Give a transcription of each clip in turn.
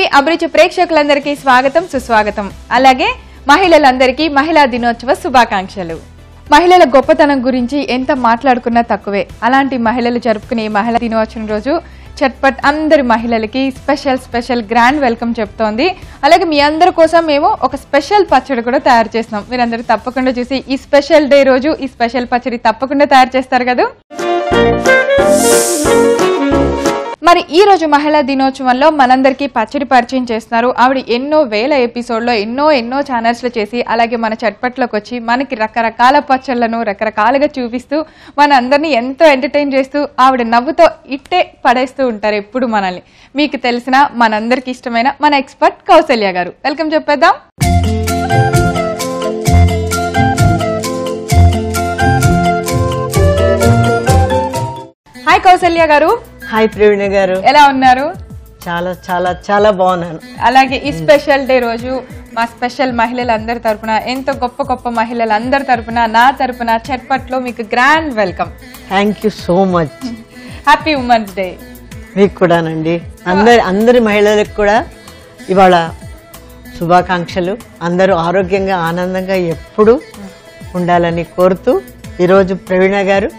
TV అభిరుచి ప్రేక్షకులందరికీ స్వాగతం సుస్వాగతం. అలాగే మహిళలందరికీ మహిళా దినోత్సవ శుభాకాంక్షలు. మహిళల గొప్పతనం గురించి ఎంత మాట్లాడుకున్నా తక్కువే. అలాంటి మహిళలు జరుపుకునే మహిళా దినోత్సవం రోజు చట్పట్ అందరి మహిళలకి స్పెషల్ గ్రాండ్ వెల్కమ్ చెప్తోంది. అలాగే మీ అందరి కోసం మేము ఒక స్పెషల్ పచ్చడి కూడా తయారు చేస్తున్నాం. మీరందరూ తప్పకుండా చూసి ఈ స్పెషల్ డే రోజు ఈ స్పెషల్ పచ్చడి తప్పకుండా తయారు చేస్తారు కదా. మరి ఈ రోజు మహిళా దినోత్సవంలో మనందరికీ పచ్చడి పరిచయం చేస్తున్నారు. ఆవిడ ఎన్నో వేల ఎపిసోడ్లో ఎన్నో ఛానల్స్లో చేసి అలాగే మన చట్పట్లోకి వచ్చి మనకి రకరకాల పచ్చళ్ళను రకరకాలుగా చూపిస్తూ మన అందరినీ ఎంతో ఎంటర్టైన్ చేస్తూ ఆవిడ నవ్వుతో ఇట్టే పడేస్తూ ఉంటారు ఎప్పుడు మనల్ని. మీకు తెలిసిన మనందరికి ఇష్టమైన మన ఎక్స్పర్ట్ కౌసల్య గారు. వెల్కమ్ చెప్పేద్దాం. హాయ్ కౌసల్య గారు. హాయ్ ప్రవీణ గారు, ఎలా ఉన్నారు? చాలా చాలా చాలా బాగున్నాను. అలాగే ఈ స్పెషల్ డే రోజు మా స్పెషల్ మహిళలందరి తరపున ఎంతో గొప్ప మహిళలందరి తరపున నా తరపున చట్పట్లో మీకు grand welcome. Thank you so much. Happy women's day. మీకు కూడానండి. అందరి మహిళలకు కూడా ఇవాళ శుభాకాంక్షలు. అందరూ ఆరోగ్యంగా ఆనందంగా ఎప్పుడూ ఉండాలని కోరుతూ ఈరోజు ప్రవీణ గారు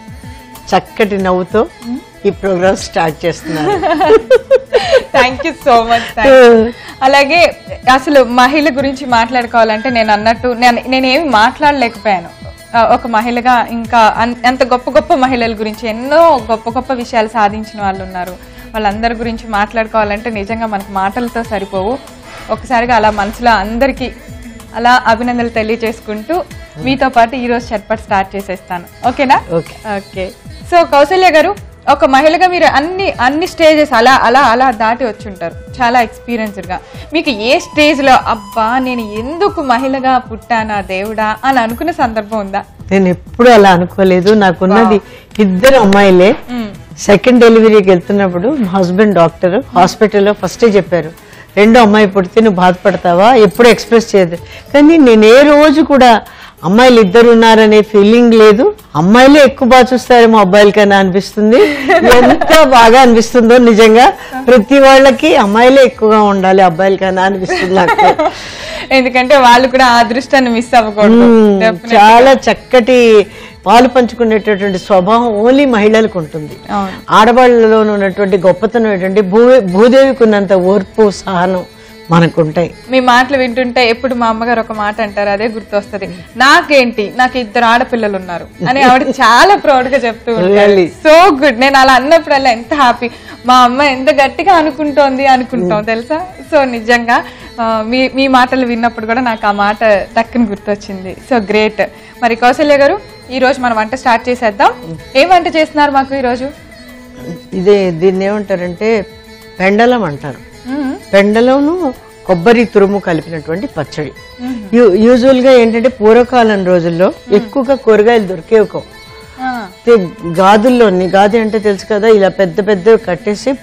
చక్కటి నవ్వుతో ఈ ప్రోగ్రామ్ స్టార్ట్ చేస్తున్నారు. Thank you so much. అలాగే అసలు మహిళ గురించి మాట్లాడుకోవాలంటే నేను అన్నట్టు నేనేమి మాట్లాడలేకపోయాను ఒక మహిళగా. ఇంకా అంత గొప్ప మహిళల గురించి ఎన్నో గొప్ప విషయాలు సాధించిన వాళ్ళు ఉన్నారు. వాళ్ళందరి గురించి మాట్లాడుకోవాలంటే నిజంగా మనకు మాటలతో సరిపోవు. ఒకసారిగా అలా మనసులో అందరికీ అలా అభినందనలు తెలియజేసుకుంటూ మీతో పాటు ఈరోజు చట్పట్ స్టార్ట్ చేసేస్తాను. ఓకేనా? ఓకే. సో కౌసల్య గారు, ఒక మహిళగా మీరు అన్ని స్టేజెస్ అలా దాటి వచ్చి ఉంటారు, చాలా ఎక్స్పీరియన్స్డ్ గా. మీకు ఏ స్టేజ్ లో అబ్బా నేను ఎందుకు మహిళగా పుట్టానా దేవుడా అని అనుకున్న సందర్భం ఉందా? నేను ఎప్పుడు అలా అనుకోలేదు. నాకున్నది ఇద్దరు అమ్మాయిలే. సెకండ్ డెలివరీకి వెళ్తున్నప్పుడు మా హస్బెండ్ డాక్టర్ హాస్పిటల్లో ఫస్టే చెప్పారు, రెండో అమ్మాయి పుడితే నువ్వు బాధపడతావా, ఎప్పుడు ఎక్స్ప్రెస్ చేయదు. కానీ నేను ఏ రోజు కూడా అమ్మాయిలు ఇద్దరు ఉన్నారనే ఫీలింగ్ లేదు. అమ్మాయిలే ఎక్కువ బాగా చూస్తారేమో అబ్బాయిల కన్నా అనిపిస్తుంది. ఎంత బాగా అనిపిస్తుందో నిజంగా. ప్రతి వాళ్ళకి అమ్మాయిలే ఎక్కువగా ఉండాలి అబ్బాయిల కన్నా అనిపిస్తుంది నాకు. ఎందుకంటే వాళ్ళు కూడా ఆ దృష్టాన్ని మిస్ అవ్వకూడదు. చాలా చక్కటి పాలు పంచుకునేటటువంటి స్వభావం ఓన్లీ మహిళలకు ఉంటుంది. ఆడవాళ్ళలో ఉన్నటువంటి గొప్పతనం ఏంటంటే భూదేవికి ఉన్నంత ఓర్పు సహనం మనకుంటాయి. మీ మాటలు వింటుంటే ఎప్పుడు మా అమ్మగారు ఒక మాట అంటారు, అదే గుర్తొస్తుంది. నాకు ఇద్దరు ఆడపిల్లలు ఉన్నారు అని ఆవిడ చాలా ప్రౌడ్ గా చెప్తూ ఉంటారు. So good. నేను అలా అన్నప్పుడల్లా ఎంత హ్యాపీ, మా అమ్మ ఎంత గట్టిగా అనుకుంటాం తెలుసా. సో నిజంగా మీ మాటలు విన్నప్పుడు కూడా నాకు ఆ మాట టక్కుని గుర్తొచ్చింది. So great. మరి కౌసల్య గారు, ఈ రోజు మనం వంట స్టార్ట్ చేసేద్దాం. ఏం వంట చేస్తున్నారు మాకు ఈ రోజు? దీన్ని ఏమంటారంటే పెండలం అంటారు. పెండలంను కొబ్బరి తురుము కలిపినటువంటి పచ్చడి. యూజువల్ గా ఏంటంటే పూర్వకాలం రోజుల్లో ఎక్కువగా కూరగాయలు దొరికేవి. గాది అంటే తెలుసు కదా, ఇలా పెద్ద కట్టేసి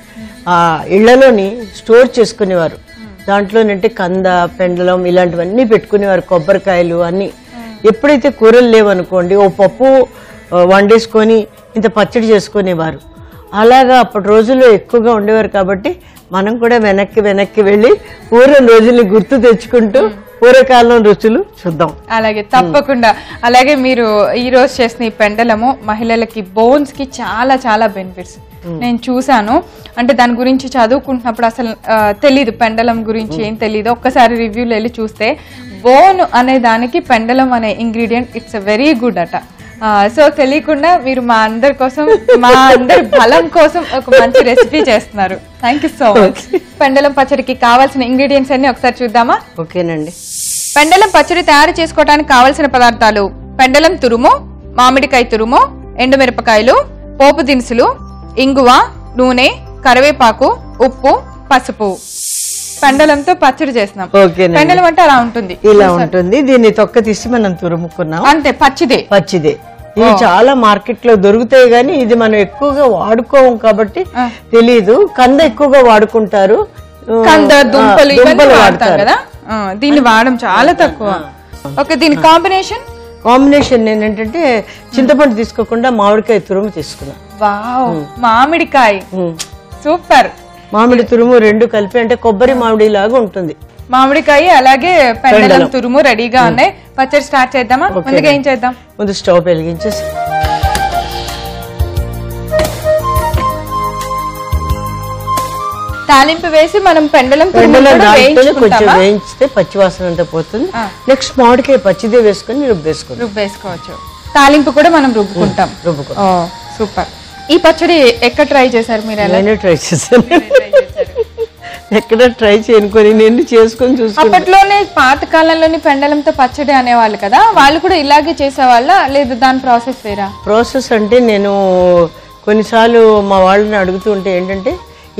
ఆ ఇళ్లలోని స్టోర్ చేసుకునేవారు. దాంట్లోనంటే కంద, పెండలం ఇలాంటివన్నీ పెట్టుకునేవారు, కొబ్బరికాయలు అన్ని. ఎప్పుడైతే కూరలు లేవనుకోండి ఓ పప్పు వండేసుకొని ఇంత పచ్చడి చేసుకునేవారు. అలాగా అప్పటి రోజుల్లో ఎక్కువగా ఉండేవారు. కాబట్టి మనం కూడా వెనక్కి వెళ్ళి పూర్వం రోజుల్ని గుర్తు తెచ్చుకుంటూ పూర్వకాలం రుచులు చూద్దాం. అలాగే తప్పకుండా. అలాగే మీరు ఈ రోజు చేసిన ఈ పెండలము మహిళలకి బోన్స్ కి చాలా బెనిఫిట్స్ నేను చూసాను. అంటే దాని గురించి చదువుకుంటున్నప్పుడు అసలు తెలీదు, పెండలం గురించి ఏం తెలీదు. ఒక్కసారి రివ్యూలో వెళ్ళి చూస్తే బోన్ అనే దానికి పెండలం అనే ఇంగ్రీడియంట్ ఇట్స్ వెరీ గుడ్ అట. సో తెలియకుండా మీరు మా అందరి బలం కోసం ఒక మంచి రెసిపీ చేస్తున్నారు. Thank you so much. పెండలం పచ్చడికి కావాల్సిన ఇంగ్రీడియంట్స్ అన్ని ఒకసారి చూద్దామా? ఓకేనండి. పెండలం పచ్చడి తయారు చేసుకోవడానికి కావలసిన పదార్థాలు: పెండలం తురుము, మామిడికాయ తురుము, ఎండుమిరపకాయలు, పోపు దినుసులు, ఇంగువ, నూనె, కరివేపాకు, ఉప్పు, పసుపు. పెండలంతో పచ్చడి చేస్తున్నాం. పెండలం అంటే అలా ఉంటుంది, ఇలా ఉంటుంది. దీన్ని తొక్క తీసి మనం తురుముకున్నాం అంతే. పచ్చిదే. ఇవి చాలా మార్కెట్ లో దొరుకుతాయి, కానీ ఇది మనం ఎక్కువగా వాడుకోం కాబట్టి తెలీదు. కంద ఎక్కువగా వాడుకుంటారు, కంద దుంపలు వాడతాం కదా. దీన్ని వాడడం చాలా తక్కువ. ఓకే. దీని కాంబినేషన్ ఏంటంటే చింతపండు తీసుకోకుండా మామిడికాయ తురుము తీసుకున్నాం. వావ్, మామిడికాయ సూపర్. మామిడి తురుము రెండు కలిపి, అంటే కొబ్బరి మామిడి లాగా ఉంటుంది. మామిడికాయ అలాగే పెండలం తురుము రెడీగా ఉన్నాయి. పచ్చడి స్టార్ట్ చేద్దామా? ముందుగా ఏం చేద్దాం? ముందు స్టవ్ వెలిగించేసి తాలింపు వేసి మనం పెండలం కొంచెం వేయించితే పచ్చివాసన అంతా పోతుంది. నెక్స్ట్ మామిడికాయ పచ్చిదే వేసుకొని రుబ్బేసుకోవచ్చు. తాలింపు కూడా మనం రుబ్బుకుంటాం. సూపర్. ఈ పచ్చడి ఎక్కడ ట్రై చేశారు మీరు? నేనే ట్రై చేశాను. ఎక్కడ ట్రై చేయనుకొని నేను చేసుకొని చూసి. అప్పట్లోనే పాత కాలంలోని పెండలంతో పచ్చడి అనేవాళ్ళు కదా, వాళ్ళు కూడా ఇలాగే చేసేవాళ్ళ లేదు దాని ప్రాసెస్ వేరా? ప్రాసెస్ అంటే నేను కొన్నిసార్లు మా వాళ్ళని అడుగుతూ ఉంటే ఏంటంటే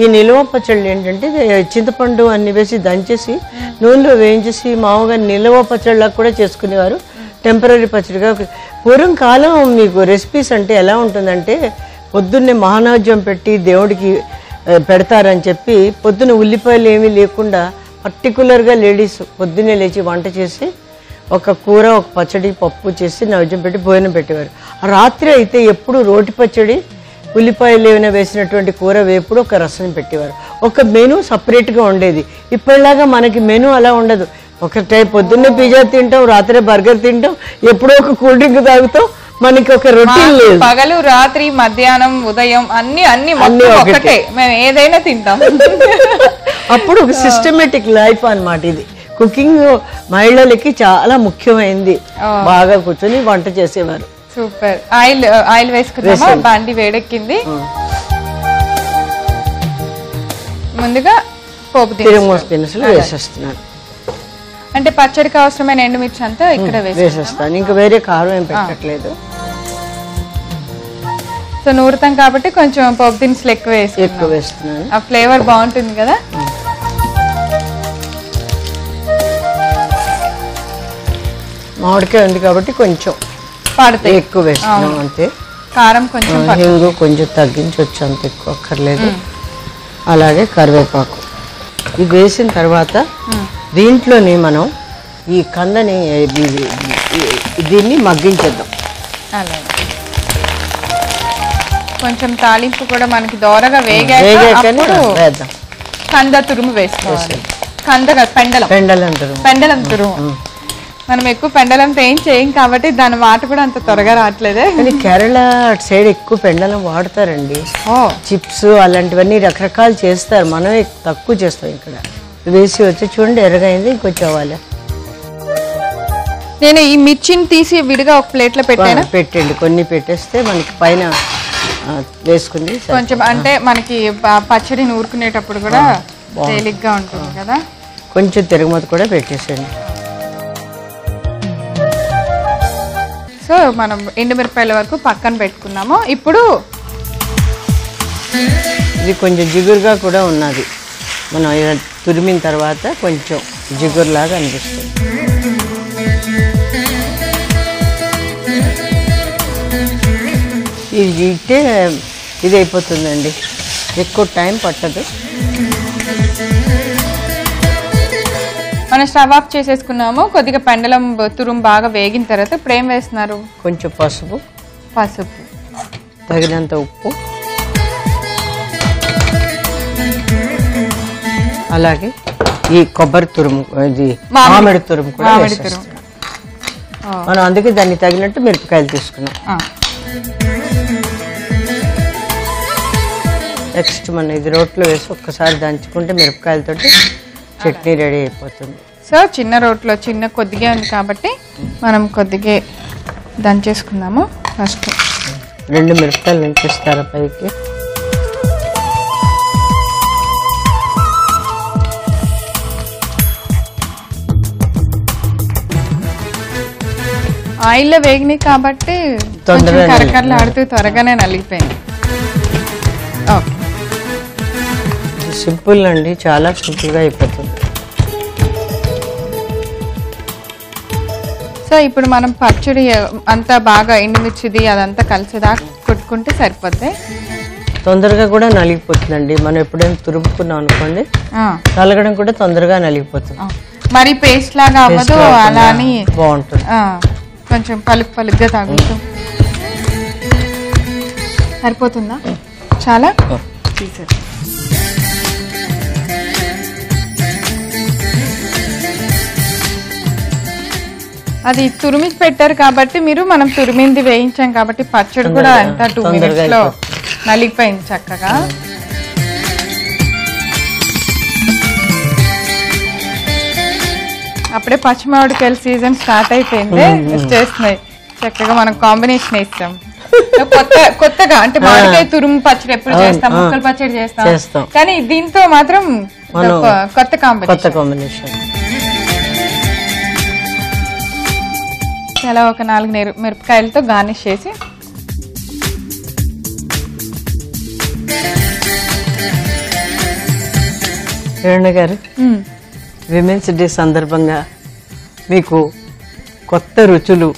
ఈ నిల్వ పచ్చళ్ళు ఏంటంటే చింతపండు అన్ని వేసి దంచేసి నూనెలో వేయించేసి మామూలుగా నిల్వ పచ్చళ్ళకు కూడా చేసుకునేవారు, టెంపరీ పచ్చడిగా. పూర్వం కాలం మీకు రెసిపీస్ అంటే ఎలా ఉంటుందంటే పొద్దున్నే మహానైవేద్యం పెట్టి దేవుడికి పెడతారని చెప్పి పొద్దున్న ఉల్లిపాయలు ఏమీ లేకుండా పర్టికులర్గా లేడీస్ పొద్దున్నే లేచి వంట చేసి ఒక కూర ఒక పచ్చడి పప్పు చేసి నైవేద్యం పెట్టి భోజనం పెట్టేవారు. రాత్రి అయితే ఎప్పుడు రోటి పచ్చడి ఉల్లిపాయలు ఏమైనా వేసినటువంటి కూర వేపుడు ఒక రసం పెట్టేవారు. ఒక మెనూ సపరేట్గా ఉండేది. ఇప్పటిలాగా మనకి మెనూ అలా ఉండదు. ఒక టైం పొద్దున్నే పిజ్జా తింటాం, రాత్రి బర్గర్ తింటాం, ఎప్పుడో ఒక కూల్ డ్రింక్ తాగుతాం. మనకి ఒక రొటీన్ లేదు. పగలు రాత్రి మధ్యాహ్నం ఉదయం అన్ని ఒకటే, మేము ఏదైనా తింటాం. అప్పుడు ఒక సిస్టమేటిక్ లైఫ్ అన్నమాట ఇది. కుకింగ్ మహిళలకి చాలా ముఖ్యమైనది. బాగా కూర్చొని వంట చేసేవారు. సూపర్. ఆయిల్ వేసుకున్నామా? బాండి వేడెక్కింది. ముందుగా పోపు దినుసులు వేసేస్తున్నాను. అంటే పచ్చడికి అవసరమైన ఎండుమిర్చి అంతా ఇక్కడ వేసేస్తాను. ఇంకా వేరే కారం ఏం పెట్టట్లేదు. సో నూరుతాం కాబట్టి కొంచెం పోపు దినుసులు ఎక్కువ వేస్తున్నాను. ఆ ఫ్లేవర్ బాగుంటుంది కదా. మామిడికాయ ఉంది కాబట్టి కొంచెం పడతాయి, ఎక్కువ వేస్తున్నాం అంతే. కారం కొంచెం హింగు కొంచెం తగ్గించవచ్చు, అంత ఎక్కువ అక్కర్లేదు. అలాగే కరివేపాకు ఇది వేసిన తర్వాత దీంట్లోని మనం ఈ కందని దీన్ని మగ్గించేద్దాం. కొంచెం తాలింపు కూడా మనకి దోరగా వేగాక కంద తురుము వేసుకోవాలి. పెండలం తురుము మనం ఎక్కువ పెండలంతో ఏం చేయం కాబట్టి దాని మాట కూడా అంత త్వరగా రావట్లేదే. కానీ కేరళ అటు సైడ్ ఎక్కువ పెండలం వాడతారండి. చిప్స్ అలాంటివన్నీ రకరకాలు చేస్తారు, మనమే తక్కువ చేస్తాం. ఇక్కడ వేసి వచ్చి చూడండి ఎర్రగైంది, ఇంకొంచెం అవ్వాలి. నేను ఈ మిర్చిని తీసి విడిగా ఒక ప్లేట్ లో పెట్టండి. కొన్ని పెట్టేస్తే మనకి పైన వేసుకుంది కొంచెం, అంటే మనకి పచ్చడి నూరుకునేటప్పుడు కూడా తేలిగ్గా ఉంటుంది కదా. కొంచెం తిరగమత కూడా పెట్టేసేయండి. సో మనం ఎండుమిరపాయల వరకు పక్కన పెట్టుకున్నాము. ఇప్పుడు ఇది కొంచెం జిగురుగా కూడా ఉన్నది. మనం తురిమిన తర్వాత కొంచెం జిగురులాగా అనిపిస్తుంది. ఇది ఇట్టే ఇది అయిపోతుందండి, ఎక్కువ టైం పట్టదు. మనం స్టవ్ ఆఫ్ చేసేసుకున్నాము. కొద్దిగా పెండలం తురుము బాగా వేగిన తర్వాత ఇప్పుడు ఏం వేస్తున్నారు? కొంచెం పసుపు, తగినంత ఉప్పు, అలాగే ఈ కొబ్బరి తురుము, ఇది మామిడి తురుము కూడా మనం అందుకే దాన్ని తగినట్టు మిరపకాయలు తీసుకున్నాం. నెక్స్ట్ మనం ఇది రోట్లో వేసి ఒక్కసారి దంచుకుంటే మిరపకాయలతోటి చట్నీ రెడీ అయిపోతుంది. సో చిన్న రోట్లో చిన్న కొద్దిగా ఉంది కాబట్టి మనం కొద్దిగా దంచేసుకుందాము. ఫస్ట్ 2 మిరపకాయలు దంచేస్తారా పైకి. ఆయిల్లో వేగినాయి కాబట్టి కరకరలు ఆడుతూ త్వరగానే నలిగిపోయింది. ఓకే, సింపుల్ అండి, చాలా సింపుల్గా అయిపోతుంది. సో ఇప్పుడు మనం పచ్చడి అంతా బాగా ఎండుమిర్చిది అదంతా కలిసేదాకా కొట్టుకుంటే సరిపోద్ది. తొందరగా కూడా నలిగిపోతుందండి. మనం ఎప్పుడైనా తురుముకున్నాం అనుకోండి, నలగడం కూడా తొందరగా నలిగిపోతుంది. మరి పేస్ట్ లాగా అవ్వదు, అలా అని బాగుంటుంది. కొంచెం పలుగ్గా తాగుతూ సరిపోతుందా? చాలా అది తురిమి పెట్టారు కాబట్టి మీరు, మనం తురిమింది వేయించాం కాబట్టి పచ్చడి కూడా ఎంత 2 minutes లో నలిగిపోయింది చక్కగా. అప్పుడే పచ్చిమామిడికాయల సీజన్ స్టార్ట్ అయిపోయింది, వచ్చేస్తున్నాయి చక్కగా. మనం కాంబినేషన్ ఇస్తాం కొత్తగా, అంటే మామిడికాయ తురుము పచ్చడి ఎప్పుడు చేస్తాం, ముక్కలు పచ్చడి చేస్తాం, కానీ దీంతో మాత్రం కొత్త కాంబినేషన్. చాలా ఒక 4 మిరపకాయలతో గార్నిష్ చేసి, కిరణ్ గారు విమెన్స్ డే సందర్భంగా మీకు కొత్త రుచులు,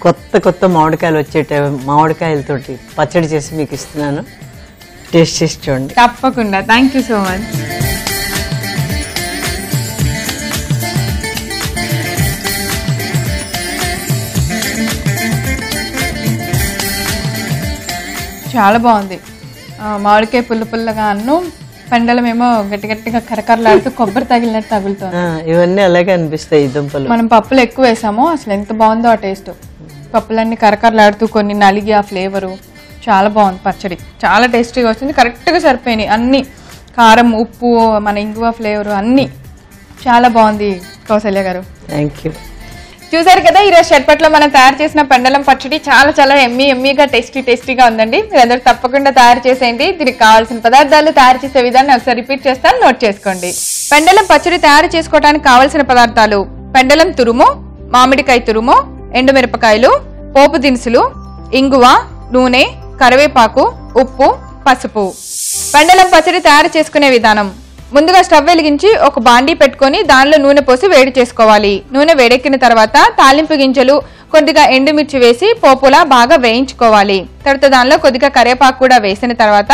కొత్త మామిడికాయలు వచ్చేట మామిడికాయలతోటి పచ్చడి చేసి మీకు ఇస్తున్నాను, టేస్ట్ చేసి చూడండి. తప్పకుండా. Thank you so much. చాలా బాగుంది. మామిడికాయ పుల్లగా అన్ను, పెండలమేమో గట్టిగా కరకరలాడుతూ కొబ్బరి తగిలినట్టు తగులుతుంది. ఇవన్నీ అలాగే అనిపిస్తాయి దుంపలు. మనం పప్పులు ఎక్కువ వేసాము, అసలు ఎంత బాగుందో ఆ టేస్ట్. పప్పులన్నీ కరకరలాడుతూ కొన్ని నలిగి ఆ ఫ్లేవరు చాలా బాగుంది. పచ్చడి చాలా టేస్టీగా వచ్చింది, కరెక్ట్గా సరిపోయినాయి అన్ని. కారం, ఉప్పు, మన ఇంగువ ఫ్లేవరు అన్నీ చాలా బాగుంది కౌసల్య గారు. Thank you. చూసారు కదా, ఈరోజు షట్పట్లో మనం తయారు చేసిన పెండలం పచ్చడి చాలా ఎమ్మీగా టేస్టీగా ఉందండి. మీరందరూ తప్పకుండా తయారు చేసేయండి. దీనికి కావాల్సిన పదార్థాలు, తయారు చేసే విధానం ఒకసారి రిపీట్ చేస్తాను, నోట్ చేసుకోండి. పెండలం పచ్చడి తయారు చేసుకోవడానికి కావాల్సిన పదార్థాలు: పెండలం తురుము, మామిడికాయ తురుము, ఎండుమిరపకాయలు, పోపు దినుసులు, ఇంగువ, నూనె, కరివేపాకు, ఉప్పు, పసుపు. పెండలం పచ్చడి తయారు చేసుకునే విధానం: ముందుగా స్టవ్ వెలిగించి ఒక బాండీ పెట్టుకొని దానిలో నూనె పోసి వేడి చేసుకోవాలి. నూనె వేడెక్కిన తర్వాత తాలింపు గింజలు, కొద్దిగా ఎండుమిర్చి వేసి పోపులా బాగా వేయించుకోవాలి. తర్వాత దానిలో కొద్దిగా కరివేపాకు కూడా వేసిన తర్వాత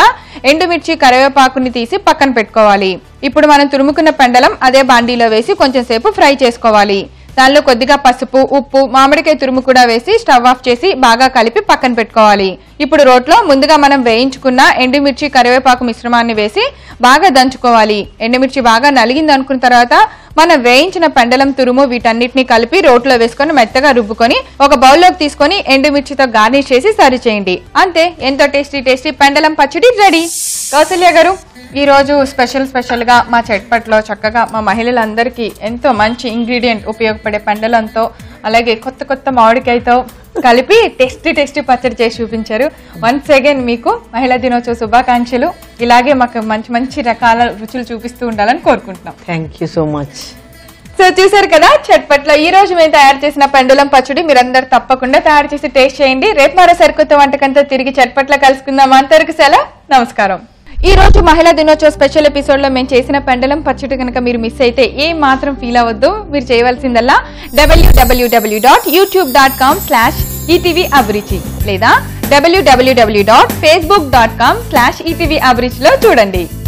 ఎండుమిర్చి, కరివేపాకుని తీసి పక్కన పెట్టుకోవాలి. ఇప్పుడు మనం తురుముకున్న పెండలం అదే బాండీలో వేసి కొంచెం సేపు ఫ్రై చేసుకోవాలి. దానిలో కొద్దిగా పసుపు, ఉప్పు, మామిడికాయ తురుము కూడా వేసి స్టవ్ ఆఫ్ చేసి బాగా కలిపి పక్కన పెట్టుకోవాలి. ఇప్పుడు రోట్లో ముందుగా మనం వేయించుకున్న ఎండుమిర్చి, కరివేపాకు మిశ్రమాన్ని వేసి బాగా దంచుకోవాలి. ఎండుమిర్చి బాగా నలిగింది అనుకున్న తర్వాత మనం వేయించిన పెండలం తురుము వీటన్నిటిని కలిపి రోట్లో వేసుకొని మెత్తగా రుబ్బుకొని ఒక బౌల్లోకి తీసుకొని ఎండుమిర్చితో గార్నిష్ చేసి సర్వ్ చేయండి. అంతే, ఎంతో టేస్టీ పెండలం పచ్చడి రెడీ. కౌసల్య గారు, ఈ రోజు స్పెషల్ గా మా చట్పట్లో చక్కగా మా మహిళలందరికీ ఎంతో మంచి ఇంగ్రీడియంట్ ఉపయోగపడే పెండలంతో, అలాగే కొత్త మామిడికాయతో కలిపి టేస్టీ పచ్చడి చేసి చూపించారు. వన్స్ అగైన్ మీకు మహిళా దినోత్సవ శుభాకాంక్షలు. ఇలాగే మాకు మంచి రకాల రుచులు చూపిస్తూ ఉండాలని కోరుకుంటున్నాం. Thank you so much. So చూసారు కదా, చట్పట్లో ఈ రోజు మేము తయారు చేసిన పెండలం పచ్చడి మీరందరూ తప్పకుండా తయారు చేసి టేస్ట్ చేయండి. రేపు మరో సరికొత్త వంటకంతో తిరిగి చట్పట్లో కలుసుకుందాం. అంతవరకు సెలవు, నమస్కారం. ఈ రోజు మహిళా దినోత్సవ స్పెషల్ ఎపిసోడ్ లో మేము చేసిన పెండలం పచ్చడి కనుక మీరు మిస్ అయితే ఏ మాత్రం ఫీల్ అవ్వద్దు. మీరు చేయవలసిందల్లా www.youtube.com/ETV అభిరుచి లేదా www.facebook.com/ETV అభిరుచిలో చూడండి.